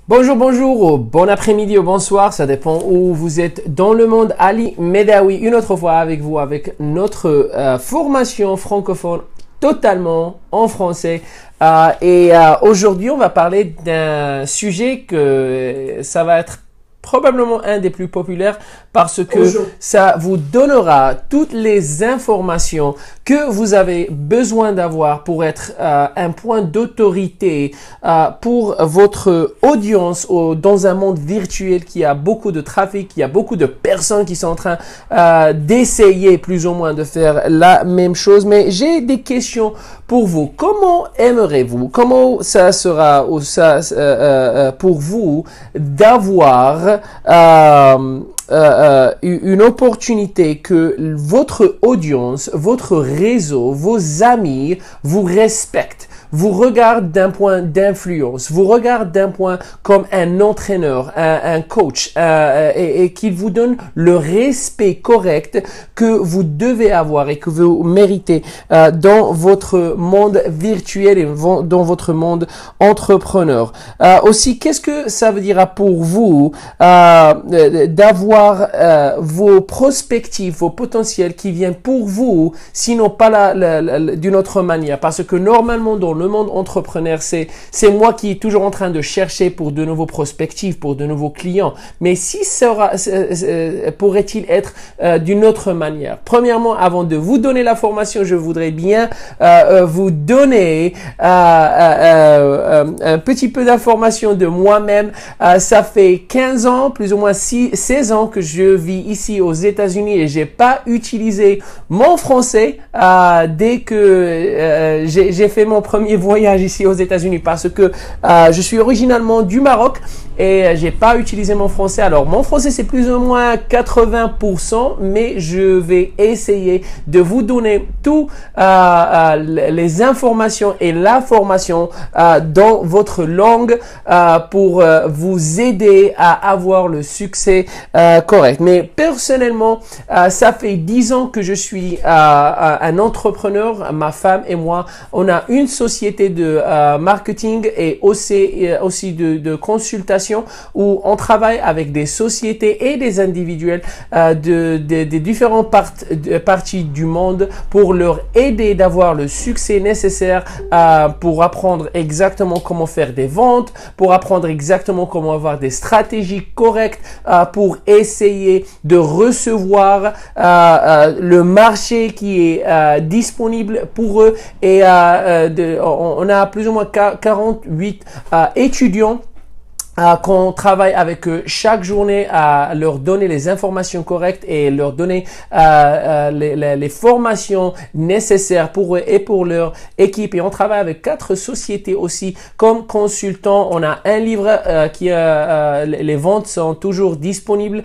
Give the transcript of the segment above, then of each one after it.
Bonjour, bonjour, bon après-midi ou bonsoir, ça dépend où vous êtes dans le monde. Ali Medaoui, une autre fois avec vous, avec notre formation francophone totalement en français. Aujourd'hui, on va parler d'un sujet que ça va être probablement un des plus populaires parce que ça vous donnera toutes les informations que vous avez besoin d'avoir pour être un point d'autorité pour votre audience dans un monde virtuel qui a beaucoup de trafic, qui a beaucoup de personnes qui sont en train d'essayer plus ou moins de faire la même chose. Mais j'ai des questions pour vous. Comment aimeriez-vous, comment ça sera pour vous d'avoir une opportunité que votre audience, votre réseau, vos amis vous respectent, vous regardent d'un point d'influence, vous regardent d'un point comme un entraîneur, un coach, et qu'il vous donne le respect correct que vous devez avoir et que vous méritez dans votre monde virtuel et dans votre monde entrepreneur. Aussi, qu'est-ce que ça veut dire pour vous d'avoir vos prospectifs, vos potentiels qui viennent pour vous, sinon pas d'une autre manière, parce que normalement dans le monde entrepreneur, c'est moi qui est toujours en train de chercher pour de nouveaux prospectifs, pour de nouveaux clients. Mais si pourrait-il être d'une autre manière? Premièrement, avant de vous donner la formation, je voudrais bien vous donner un petit peu d'informations de moi-même. Ça fait 15 ans, plus ou moins 16 ans que je vis ici aux États-Unis et j'ai pas utilisé mon français dès que j'ai fait mon premier voyage ici aux États-Unis parce que je suis originalement du Maroc et j'ai pas utilisé mon français. Alors mon français c'est plus ou moins 80%, mais je vais essayer de vous donner tout les informations et la formation dans votre langue pour vous aider à avoir le succès correct. Mais personnellement, ça fait 10 ans que je suis un entrepreneur. Ma femme et moi, on a une société de marketing et aussi de consultation où on travaille avec des sociétés et des individuels des différentes parties du monde pour leur aider d'avoir le succès nécessaire pour apprendre exactement comment faire des ventes, pour apprendre exactement comment avoir des stratégies correctes pour essayer de recevoir le marché qui est disponible pour eux. Et on a plus ou moins 48 étudiants qu'on travaille avec eux chaque journée à leur donner les informations correctes et leur donner les formations nécessaires pour eux et pour leur équipe. Et on travaille avec 4 sociétés aussi comme consultants. On a un livre les ventes sont toujours disponibles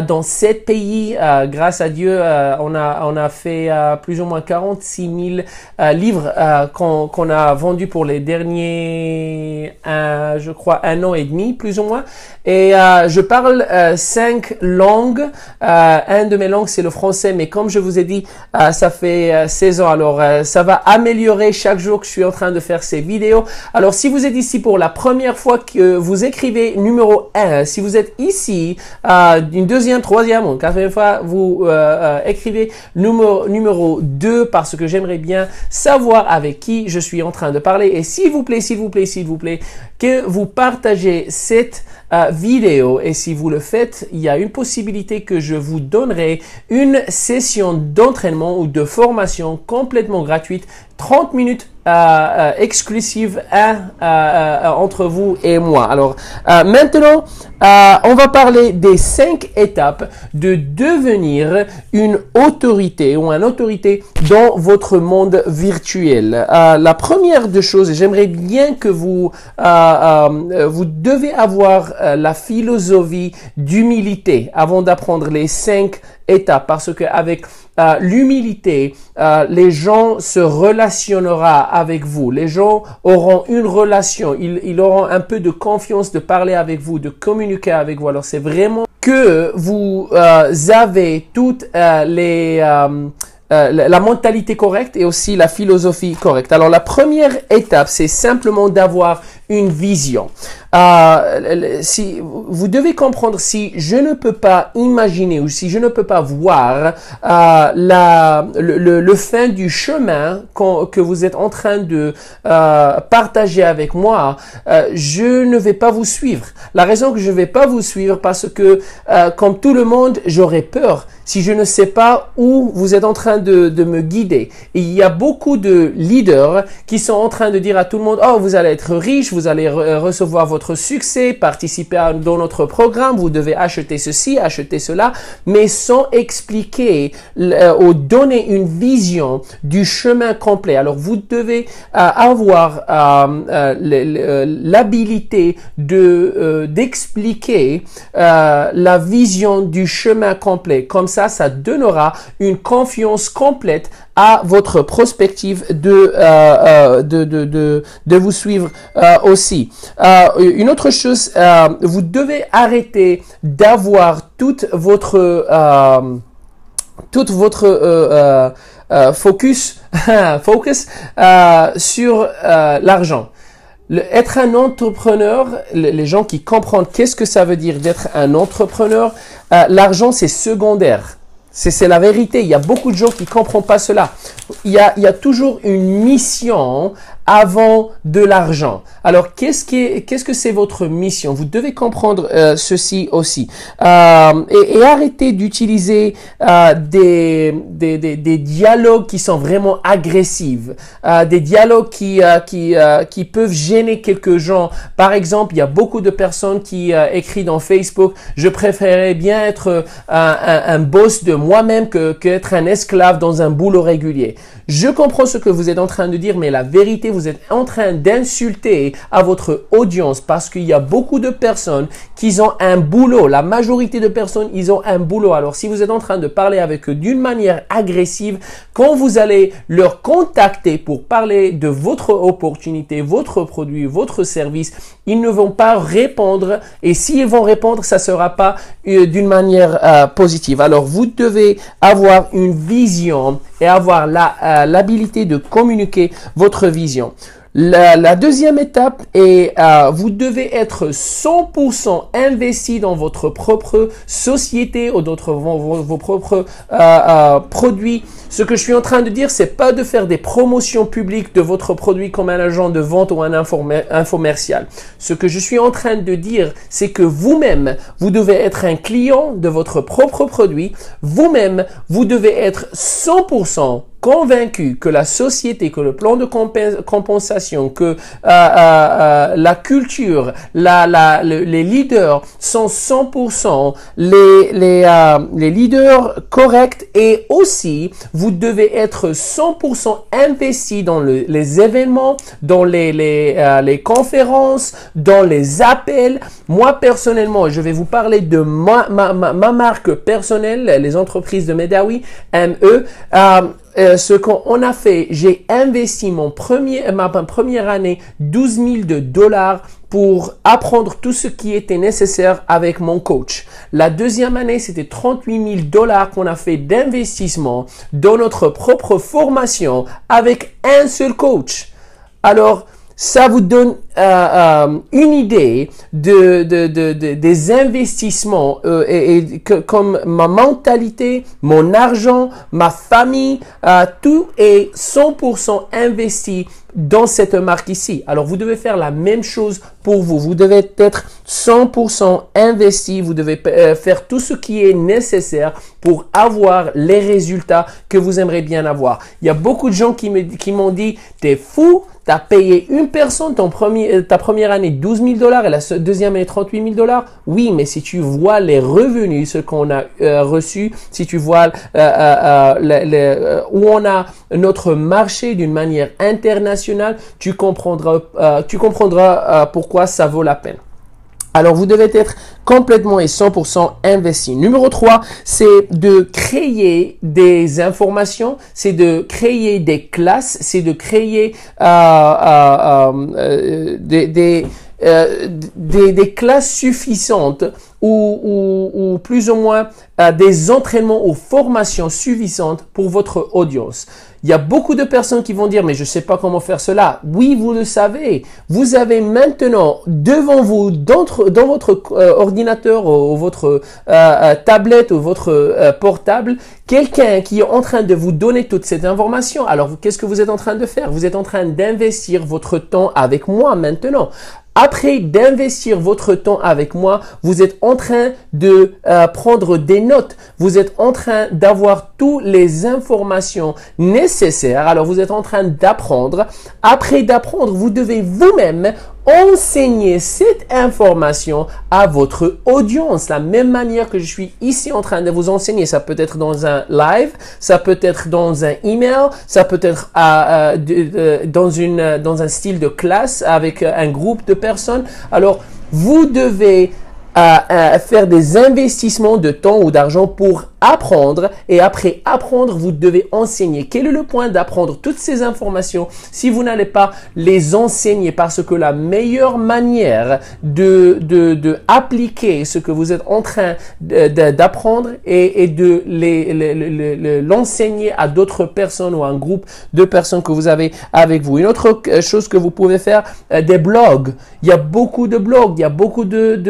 dans 7 pays. Grâce à Dieu, on a fait plus ou moins 46 000 livres qu'on a vendus pour les derniers, je crois, 1 an et demi. Plus ou moins. Et je parle 5 langues. Un de mes langues, c'est le français. Mais comme je vous ai dit, ça fait 16 ans. Alors, ça va améliorer chaque jour que je suis en train de faire ces vidéos. Alors, si vous êtes ici pour la première fois que vous écrivez numéro 1, si vous êtes ici une deuxième, troisième ou quatrième fois, vous écrivez numéro 2 parce que j'aimerais bien savoir avec qui je suis en train de parler. Et s'il vous plaît, que vous partagez cette vidéo, et si vous le faites, il y a une possibilité que je vous donnerai une session d'entraînement ou de formation complètement gratuite, 30 minutes exclusive entre vous et moi. Alors maintenant, on va parler des 5 étapes de devenir une autorité ou une autorité dans votre monde virtuel. La première des choses, et j'aimerais bien que vous devez avoir la philosophie d'humilité avant d'apprendre les 5 étapes, parce que avec l'humilité, les gens se relationneront avec vous. Les gens auront une relation. Ils auront un peu de confiance de parler avec vous, de communiquer avec vous. Alors, c'est vraiment que vous avez toutes la mentalité correcte et aussi la philosophie correcte. Alors, la première étape, c'est simplement d'avoir une vision. Si vous devez comprendre, si je ne peux pas imaginer ou si je ne peux pas voir le fin du chemin que vous êtes en train de partager avec moi, je ne vais pas vous suivre. La raison que je ne vais pas vous suivre, parce que comme tout le monde, j'aurais peur si je ne sais pas où vous êtes en train de me guider. Et il y a beaucoup de leaders qui sont en train de dire à tout le monde, oh, vous allez être riche, vous allez recevoir votre succès, participer dans notre programme, vous devez acheter ceci, acheter cela, mais sans expliquer ou donner une vision du chemin complet. Alors, vous devez avoir l'habilité d'expliquer la vision du chemin complet. Comme ça donnera une confiance complète à votre prospective de vous suivre aussi. Une autre chose, vous devez arrêter d'avoir toute votre focus sur l'argent. Être un entrepreneur, les gens qui comprennent qu'est-ce que ça veut dire d'être un entrepreneur, l'argent c'est secondaire. C'est la vérité. Il y a beaucoup de gens qui comprennent pas cela. Il y a toujours une mission avant de l'argent. Alors, qu'est-ce que c'est votre mission? Vous devez comprendre ceci aussi. Et arrêtez d'utiliser des dialogues qui sont vraiment agressifs, des dialogues qui peuvent gêner quelques gens. Par exemple, il y a beaucoup de personnes qui écrivent dans Facebook, je préférais bien être un boss de moi-même qu'être un esclave dans un boulot régulier. Je comprends ce que vous êtes en train de dire, mais la vérité, vous êtes en train d'insulter à votre audience parce qu'il y a beaucoup de personnes qui ont un boulot. La majorité de personnes, ils ont un boulot. Alors, si vous êtes en train de parler avec eux d'une manière agressive, quand vous allez leur contacter pour parler de votre opportunité, votre produit, votre service, ils ne vont pas répondre. Et s'ils vont répondre, ça ne sera pas d'une manière positive. Alors, vous devez avoir une vision et avoir l'habilité de communiquer votre vision. La deuxième étape est, vous devez être 100% investi dans votre propre société ou dans vos propres produits. Ce que je suis en train de dire, c'est pas de faire des promotions publiques de votre produit comme un agent de vente ou un infomercial. Ce que je suis en train de dire, c'est que vous-même, vous devez être un client de votre propre produit. Vous-même, vous devez être 100% convaincu que la société, que le plan de compensation, que la culture, les leaders sont 100% les leaders corrects, et aussi vous devez être 100% investi dans les événements, dans les conférences, dans les appels. Moi personnellement, je vais vous parler de ma marque personnelle, les entreprises de Medawi, ME. Ce qu'on a fait, j'ai investi ma première année $12,000 pour apprendre tout ce qui était nécessaire avec mon coach. La deuxième année, c'était $38,000 qu'on a fait d'investissement dans notre propre formation avec un seul coach. Alors, ça vous donne une idée des investissements comme ma mentalité, mon argent, ma famille, tout est 100% investi dans cette marque ici. Alors, vous devez faire la même chose pour vous. Vous devez être 100% investi. Vous devez faire tout ce qui est nécessaire pour avoir les résultats que vous aimeriez bien avoir. Il y a beaucoup de gens qui m'ont dit, t'es fou, t'as payé une personne ta première année $12,000 et la deuxième année $38,000. Oui, mais si tu vois les revenus, ce qu'on a reçu, si tu vois où on a notre marché d'une manière internationale, tu comprendras pourquoi ça vaut la peine. Alors, vous devez être complètement et 100% investi. Numéro 3, c'est de créer des informations, c'est de créer des classes, c'est de créer des classes suffisantes ou plus ou moins des entraînements ou formations suffisantes pour votre audience. Il y a beaucoup de personnes qui vont dire, mais je ne sais pas comment faire cela. Oui, vous le savez. Vous avez maintenant devant vous, dans votre ordinateur ou votre tablette ou votre portable, quelqu'un qui est en train de vous donner toute cette information. Alors, qu'est-ce que vous êtes en train de faire? Vous êtes en train d'investir votre temps avec moi maintenant. Après d'investir votre temps avec moi, vous êtes en train de prendre des notes. Vous êtes en train d'avoir toutes les informations nécessaires. Alors, vous êtes en train d'apprendre. Après d'apprendre, vous devez vous-même enseigner cette information à votre audience. La même manière que je suis ici en train de vous enseigner. Ça peut être dans un live, ça peut être dans un email, ça peut être dans un style de classe avec un groupe de personnes. Alors, vous devez faire des investissements de temps ou d'argent pour apprendre, et après apprendre, vous devez enseigner. Quel est le point d'apprendre toutes ces informations si vous n'allez pas les enseigner? Parce que la meilleure manière de appliquer ce que vous êtes en train d'apprendre est de l'enseigner à d'autres personnes ou à un groupe de personnes que vous avez avec vous. Une autre chose que vous pouvez faire, des blogs. Il y a beaucoup de blogs, il y a beaucoup de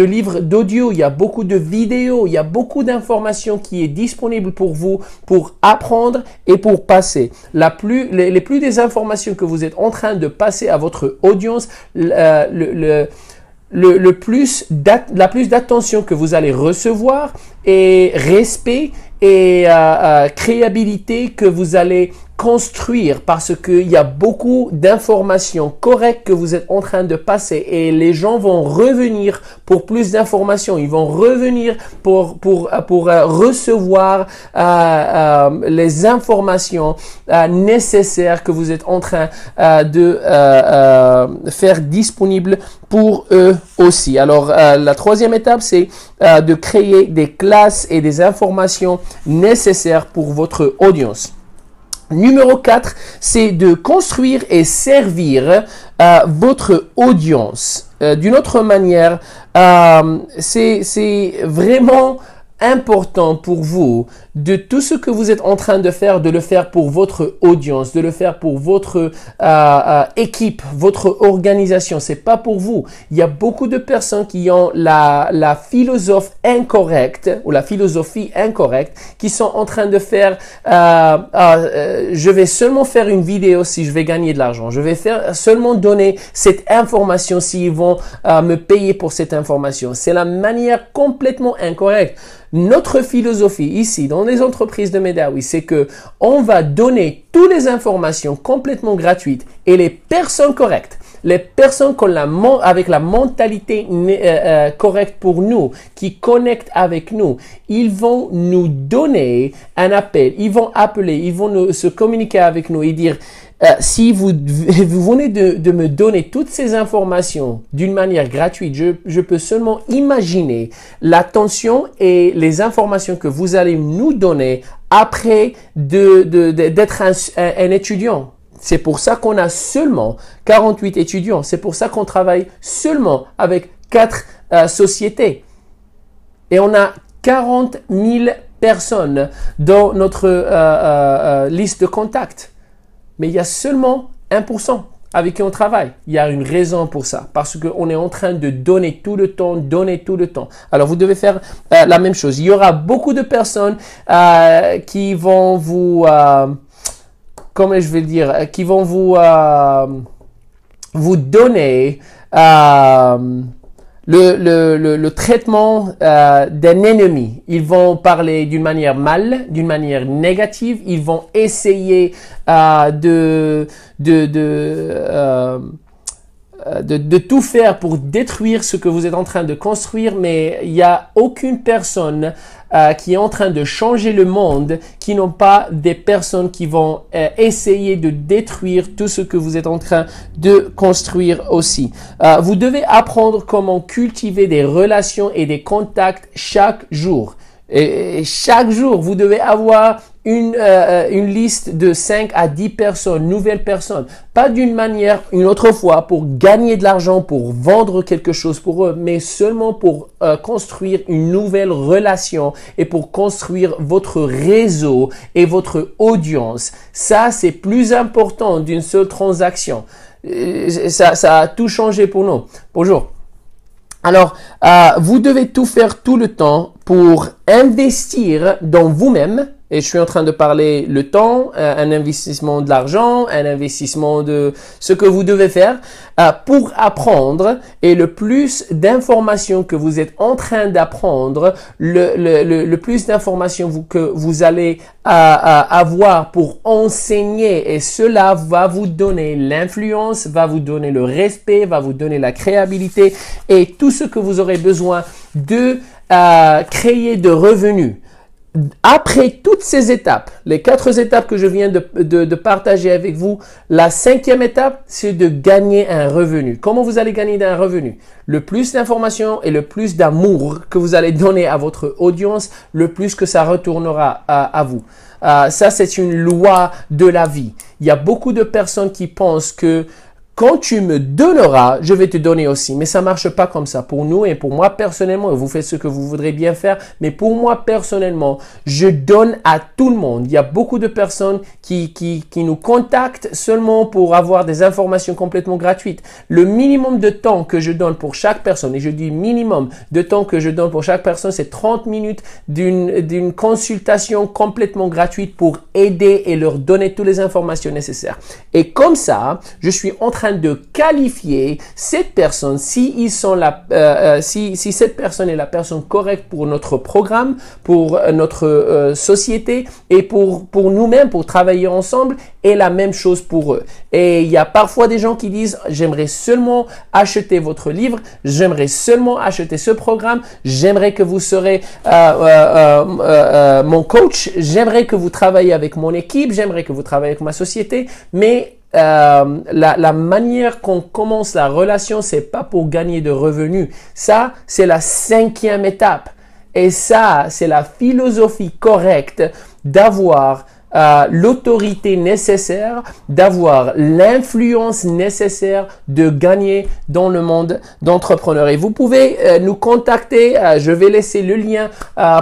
livres d'audio, il y a beaucoup de vidéos, il y a beaucoup d'informations qui est disponible pour vous pour apprendre et pour passer. Les plus des informations que vous êtes en train de passer à votre audience, la plus d'attention que vous allez recevoir et respect et créabilité que vous allez construire, parce qu'il y a beaucoup d'informations correctes que vous êtes en train de passer et les gens vont revenir pour plus d'informations. Ils vont revenir pour recevoir les informations nécessaires que vous êtes en train de faire disponibles pour eux aussi. Alors, la troisième étape, c'est de créer des classes et des informations nécessaires pour votre audience. Numéro 4, c'est de construire et servir votre audience. D'une autre manière, c'est vraiment important pour vous de tout ce que vous êtes en train de faire, de le faire pour votre audience, de le faire pour votre équipe, votre organisation. C'est pas pour vous. Il y a beaucoup de personnes qui ont la philosophie incorrecte ou la philosophie incorrecte, qui sont en train de faire je vais seulement faire une vidéo si je vais gagner de l'argent. Je vais seulement donner cette information s'ils vont me payer pour cette information. C'est la manière complètement incorrecte. Notre philosophie ici, dans les entreprises de Medawi, c'est que on va donner toutes les informations complètement gratuites et les personnes correctes, les personnes avec la mentalité correcte pour nous, qui connectent avec nous, ils vont nous donner un appel, ils vont appeler, ils vont se communiquer avec nous et dire si vous venez de me donner toutes ces informations d'une manière gratuite, je peux seulement imaginer l'attention et les informations que vous allez nous donner après d'être un étudiant. C'est pour ça qu'on a seulement 48 étudiants. C'est pour ça qu'on travaille seulement avec 4 sociétés. Et on a 40 000 personnes dans notre liste de contacts. Mais il y a seulement 1% avec qui on travaille. Il y a une raison pour ça. Parce qu'on est en train de donner tout le temps, Alors, vous devez faire la même chose. Il y aura beaucoup de personnes qui vont vous... comment je vais le dire, qui vont vous donner le traitement d'un ennemi. Ils vont parler d'une manière d'une manière négative. Ils vont essayer de tout faire pour détruire ce que vous êtes en train de construire, mais il n'y a aucune personne qui est en train de changer le monde qui n'ont pas des personnes qui vont essayer de détruire tout ce que vous êtes en train de construire aussi. Vous devez apprendre comment cultiver des relations et des contacts chaque jour. Et chaque jour, vous devez avoir une liste de 5 à 10 personnes, nouvelles personnes. Pas d'une manière, une autre fois, pour gagner de l'argent, pour vendre quelque chose pour eux, mais seulement pour construire une nouvelle relation et pour construire votre réseau et votre audience. Ça, c'est plus important d'une seule transaction. Ça a tout changé pour nous. Bonjour. Alors, vous devez tout faire tout le temps pour investir dans vous-même. Et je suis en train de parler le temps, un investissement de l'argent, un investissement de ce que vous devez faire pour apprendre. Et le plus d'informations que vous êtes en train d'apprendre, le plus d'informations que vous allez avoir pour enseigner. Et cela va vous donner l'influence, va vous donner le respect, va vous donner la créabilité et tout ce que vous aurez besoin de créer de revenus. Après toutes ces étapes, les 4 étapes que je viens de partager avec vous, la 5e étape, c'est de gagner un revenu. Comment vous allez gagner un revenu? Le plus d'informations et le plus d'amour que vous allez donner à votre audience, le plus que ça retournera à vous. Ça, c'est une loi de la vie. Il y a beaucoup de personnes qui pensent que quand tu me donneras, je vais te donner aussi. Mais ça marche pas comme ça. Pour nous et pour moi personnellement, vous faites ce que vous voudrez bien faire. Mais pour moi personnellement, je donne à tout le monde. Il y a beaucoup de personnes qui nous contactent seulement pour avoir des informations complètement gratuites. Le minimum de temps que je donne pour chaque personne, et je dis minimum de temps que je donne pour chaque personne, c'est 30 minutes d'une consultation complètement gratuite pour aider et leur donner toutes les informations nécessaires. Et comme ça, je suis en train de qualifier cette personne si cette personne est la personne correcte pour notre programme, pour notre société et pour nous-mêmes, pour travailler ensemble, et la même chose pour eux. Et il y a parfois des gens qui disent j'aimerais seulement acheter votre livre, j'aimerais seulement acheter ce programme, j'aimerais que vous serez mon coach, j'aimerais que vous travaillez avec mon équipe, j'aimerais que vous travaillez avec ma société, mais la manière qu'on commence la relation, c'est pas pour gagner de revenus. Ça, c'est la 5e étape. Et ça, c'est la philosophie correcte d'avoir l'autorité nécessaire, d'avoir l'influence nécessaire de gagner dans le monde d'entrepreneurs. Et vous pouvez nous contacter, je vais laisser le lien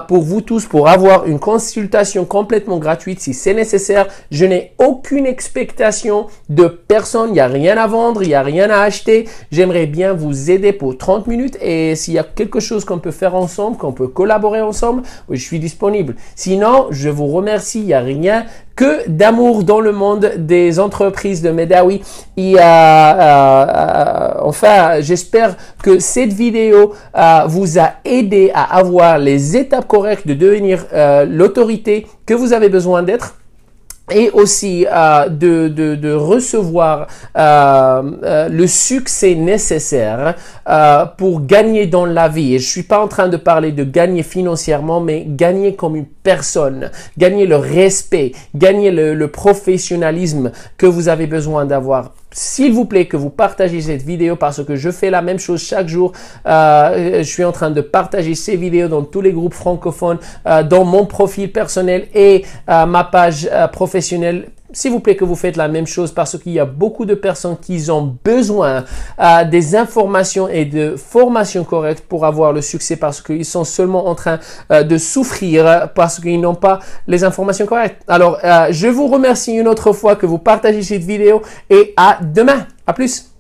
pour vous tous pour avoir une consultation complètement gratuite si c'est nécessaire. Je n'ai aucune expectation de personne, il n'y a rien à vendre, il n'y a rien à acheter. J'aimerais bien vous aider pour 30 minutes et s'il y a quelque chose qu'on peut faire ensemble, qu'on peut collaborer ensemble, je suis disponible. Sinon, je vous remercie, il n'y a rien que d'amour dans le monde des entreprises de Médawi. Et enfin, j'espère que cette vidéo vous a aidé à avoir les étapes correctes de devenir l'autorité que vous avez besoin d'être. Et aussi de recevoir le succès nécessaire pour gagner dans la vie. Et je suis pas en train de parler de gagner financièrement, mais gagner comme une personne, gagner le respect, gagner le professionnalisme que vous avez besoin d'avoir. S'il vous plaît que vous partagez cette vidéo parce que je fais la même chose chaque jour. Je suis en train de partager ces vidéos dans tous les groupes francophones, dans mon profil personnel et ma page professionnelle. S'il vous plaît que vous faites la même chose parce qu'il y a beaucoup de personnes qui ont besoin des informations et de formations correctes pour avoir le succès parce qu'ils sont seulement en train de souffrir parce qu'ils n'ont pas les informations correctes. Alors, je vous remercie une autre fois que vous partagez cette vidéo et à demain. À plus.